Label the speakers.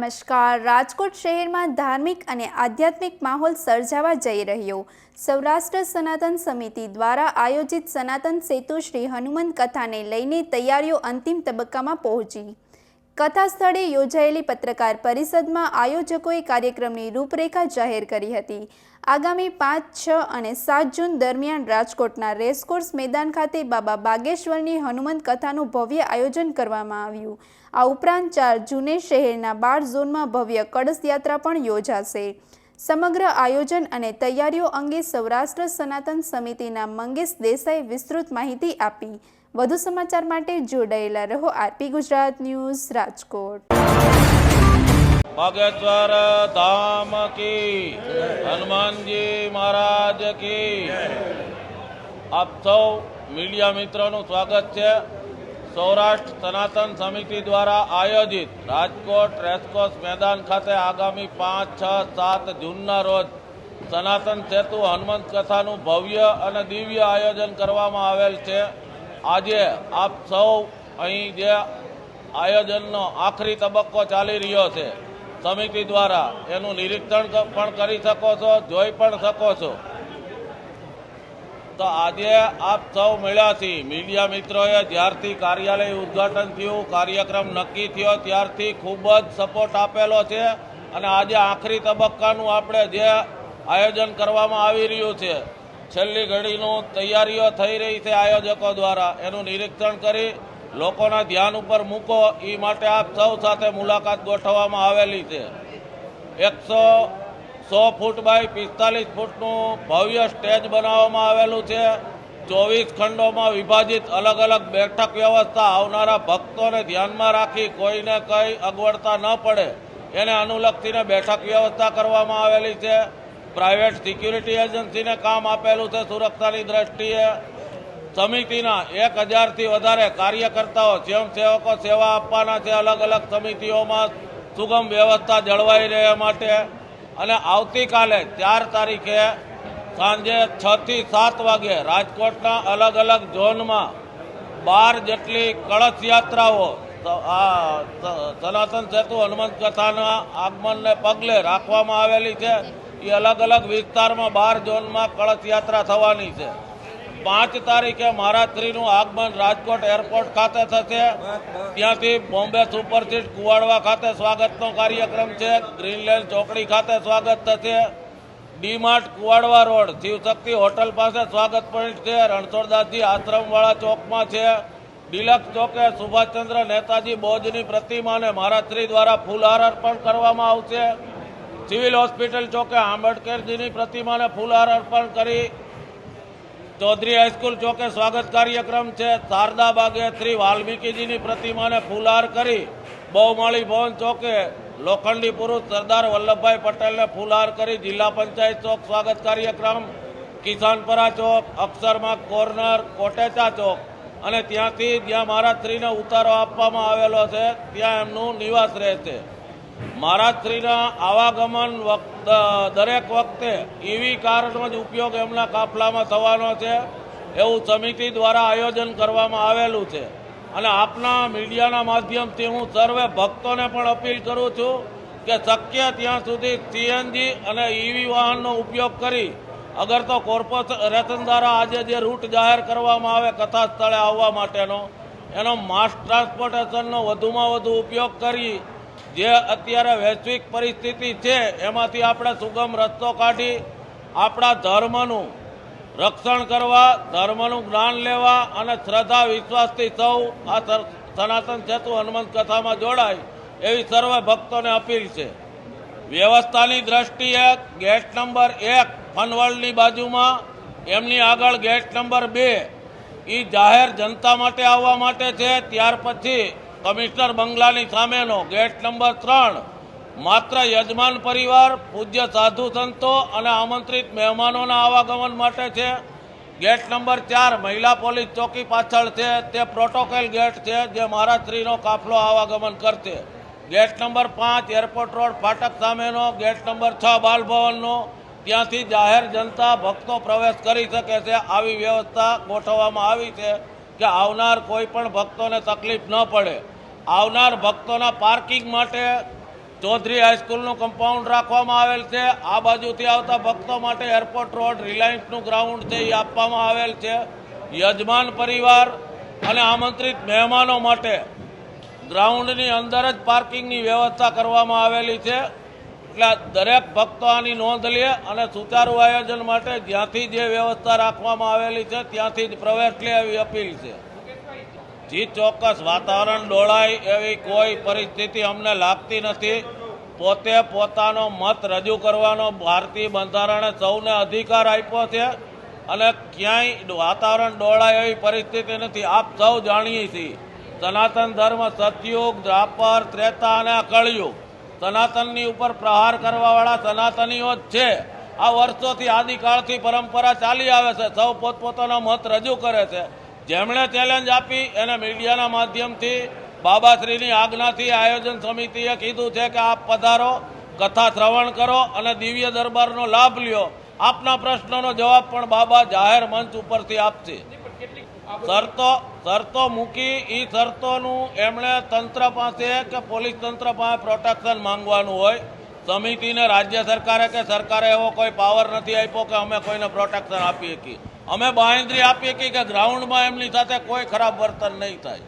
Speaker 1: નમસ્કાર। રાજકોટ શહેરમાં ધાર્મિક અને આધ્યાત્મિક માહોલ સર્જાવા જઈ રહ્યો। સૌરાષ્ટ્ર સનાતન સમિતિ દ્વારા આયોજિત સનાતન સેતુ શ્રી હનુમંત કથાને લઈને તૈયારીઓ અંતિમ તબક્કામાં પહોંચી। કથા સ્થળે યોજાયેલી પત્રકાર પરિષદમાં આયોજકોએ કાર્યક્રમની રૂપરેખા જાહેર કરી હતી। આગામી 5, 6 અને 7 જૂન દરમિયાન રાજકોટના રેસકોર્સ મેદાન ખાતે બાબા બાગેશ્વરની હનુમંત કથાનું ભવ્ય આયોજન કરવામાં આવ્યું। આ ઉપરાંત 4 જૂને શહેરના 12 ઝોનમાં ભવ્ય કળશ યાત્રા પણ યોજાશે। સમગ્ર આયોજન અને તૈયારીઓ અંગે સૌરાષ્ટ્ર સનાતન સમિતિના મંગેશ દેસાઈ વિસ્તૃત માહિતી આપી। વધુ સમાચાર માટે જોડાયેલા રહો આરપી ગુજરાત ન્યૂઝ રાજકોટ।
Speaker 2: बागेश्वर धाम की हनुमान जी महाराज की आप सौ मीडिया मित्रों स्वागत है। सौराष्ट्र सनातन समिति द्वारा आयोजित राजकोट रेसकोर्स मैदान खाते आगामी 5, 6, 7 जून रोज सनातन सेतु हनुमंत कथानु भव्य और दिव्य आयोजन करवामां आवेल छे। आजे आप सौ अहीं जे आयोजननो आखरी तबक्को चाली रह्यो छे समिति द्वारा एनु निरीक्षण पण करी सको छो, जोई पण सको छो। तो आजे आप सौ मळ्या छे मीडिया मित्रोए ज्यारथी कार्यालय उद्घाटन थयुं, कार्यक्रम नक्की थयो त्यारथी खूब ज सपोर्ट आपेलो छे अने आजे आखरी तबक्कानुं आपणे जे आयोजन करवामां आवी रह्युं छे छेल्ली घड़ीनुं तैयारीओ थई रही छे आयोजको द्वारा एनुं निरीक्षण करी लोकोना ध्यान पर मूको ई माटे आप सौ साथे मुलाकात गोठववामां आवेली छे। 100 फूट बाय 45 फूटनुं भव्य स्टेज बनाववामां आवेलुं छे। 24 खंडोमां विभाजित अलग अलग बैठक व्यवस्था आवनारा भक्तोने ध्यानमां राखी कोईने कई अगवड़ता न पड़े एने अनुलक्षीने बैठक व्यवस्था करवामां आवेली छे। प्राइवेट सिक्योरिटी एजेंसीने काम आपेलुं छे सुरक्षानी दृष्टिए। समितिना 1000 थी वधारे कार्यकर्ताओ स्वयंसेवको सेवा आपवाना छे अलग अलग समितिओमां सुगम व्यवस्था जळवाई रहे माटे। अने आवतीकाले 4 तारीखे सांजे 6 થી 7 वागे राजकोटना अलग अलग झोनमा 12 जेटली कळश यात्राओ सनातन सेतु हनुमंत कथाना आगमनने पगले राखवामां आवेली छे। ये अलग अलग विस्तारमां 12 झोनमा कळश यात्रा थवानी छे। 5 तारीखे महाराजश्रीનું આગમન રાજકોટ એરપોર્ટ ખાતે થશે। ત્યાંથી બોમ્બે સુપરસીટ કુવાડવા ખાતે સ્વાગતનો કાર્યક્રમ છે। ગ્રીનલેન્ડ ચોકડી ખાતે સ્વાગત થશે। ડીમાર્ટ કુવાડવા રોડ શિવશક્તિ હોટલ પાસે સ્વાગત પોઈન્ટ છે। રણછોડદાસજી આશ્રમવાળા ચોકમાં છે। ડિલક્સ ચોકે સુભાષચંદ્ર નેતાજી બોઝની પ્રતિમાને મહારાજશ્રી દ્વારા ફૂલહાર અર્પણ કરવામાં આવશે। સિવિલ હોસ્પિટલ ચોકે આંબેડકરજીની પ્રતિમાને ફૂલહાર અર્પણ કરી चौधरी हाईस्कूल चौके स्वागत कार्यक्रम है। शारदा बागे श्री वाल्मीकिजी की प्रतिमा ने फूलहार करी बहुमाળી भवन चौके लोखंडी पुरुष सरदार वल्लभभाई पटेल ने फूलहार करी जिला पंचायत चौक स्वागत कार्यक्रम। किसानपरा चौक अक्षरमार्ग कॉर्नर कोटेचा चौक अने त्यांथी ज्यां महाराजश्री ने उतारो आपवामां आवेलो छे त्यां एमनुं निवास रहेशे। महाराजश्रीना आवागमन दरेक वखते ईवी कारनो ज उपयोग एमना काफलामां थवानो छे एवुं समिति द्वारा आयोजन करवामां आवेलुं छे। अने आपना मीडियाना माध्यमथी हूँ सर्वे भक्तोने पण अपील करूँ छूं के शक्य त्यां सुधी सीएनजी अने ईवी वाहननो उपयोग करी अगर तो कोर्पोरेशन द्वारा आज जे रूट जाहेर करवामां आवे कथा स्थळे आववा माटेनो एनो मास ट्रांसपोर्टेशननो वधुमां वधु उपयोग करी जे अत्यारे वैश्विक परिस्थिति है एमांथी आपणे सुगम रस्तो काढी आपणा धर्मनुं रक्षण करवा धर्मनुं ज्ञान लेवा अने श्रद्धा विश्वासथी सौ आ सनातन सेतु हनुमंत कथामां जोड़ाय एवी सर्व भक्तोने अपील छे। व्यवस्थानी दृष्टिए गेट नंबर 1 फनवर्ल्डनी बाजुमां एमनी आगळ गेट नंबर 2 ई जाहेर जनता माटे आववा माटे छे। त्यार पछी कमिश्नर बंगलानी सामेनो गेट नंबर 3 मात्र यजमान परिवार पूज्य साधु संतो अने आमंत्रित मेहमानोना आवागमन माटे छे। गेट नंबर 4 महिला पोलीस चौकी पाछळ छे ते प्रोटोकॉल गेट छे जे महाराजश्रीनो काफलो आवागमन करशे। गेट नंबर 5 एरपोर्ट रोड फाटक सामेनो गेट नंबर 6 बालभवननो त्यांथी जाहेर जनता भक्तो प्रवेश करी शके छे। आवी व्यवस्था गोठववामां आवी छे કે આવનાર કોઈ પણ ભક્તોને તકલીફ ન પડે। આવનાર ભક્તોના પાર્કિંગ માટે ચૌધરી હાઈસ્કૂલનું કમ્પાઉન્ડ રાખવામાં આવેલ છે. આ બાજુથી આવતા ભક્તો માટે એરપોર્ટ રોડ રિલાયન્સનું ગ્રાઉન્ડ છે એ આપવામાં આવેલ છે. યજમાન પરિવાર અને આમંત્રિત મહેમાનો માટે ગ્રાઉન્ડની અંદર જ પાર્કિંગની વ્યવસ્થા કરવામાં આવેલી છે. એટલે દરેક ભક્તો આની નોંધ લે અને સુચારુ આયોજન માટે જ્યાંથી જે વ્યવસ્થા રાખવામાં આવેલી છે ત્યાંથી જ પ્રવેશ લે એવી અપીલ છે. જી ચોક્કસ, વાતાવરણ ડોળાય એવી કોઈ પરિસ્થિતિ અમને લાગતી નથી. પોતે પોતાનો મત રજૂ કરવાનો ભારતીય બંધારણે સૌને અધિકાર આપ્યો છે અને ક્યાંય વાતાવરણ ડોળાય એવી પરિસ્થિતિ નથી. આપ સૌ જાણીએ છીએ સનાતન ધર્મ સતયુગ, દ્વાપર, ત્રેતા અને કળયુગ સનાતનની ઉપર પ્રહાર કરવાવાળા સનાતનીઓ જ છે. આ વર્ષોથી આદિકાળથી પરંપરા ચાલી આવે છે. સૌ પોતપોતાનો મત રજૂ કરે છે. જેમણે ચેલેન્જ આપી એને મીડિયાના માધ્યમથી બાબાશ્રીની આજ્ઞાથી આયોજન સમિતિએ કીધું છે કે આપ પધારો, કથા શ્રવણ કરો અને દિવ્ય દરબારનો લાભ લ્યો. આપના પ્રશ્નોનો જવાબ પણ બાબા જાહેર મંચ ઉપરથી આપશે. શરતો મૂકી એ શરતોનું એમણે તંત્ર પાસે કે પોલીસ તંત્ર પાસે પ્રોટેક્શન માંગવાનું હોય. સમિતિને રાજ્ય સરકારે કે સરકારે એવો કોઈ પાવર નથી આપ્યો કે અમે કોઈને પ્રોટેક્શન આપી શકીએ. અમે બાંહેધરી આપીએ કે ગ્રાઉન્ડમાં એમની સાથે કોઈ ખરાબ વર્તન નહીં થાય.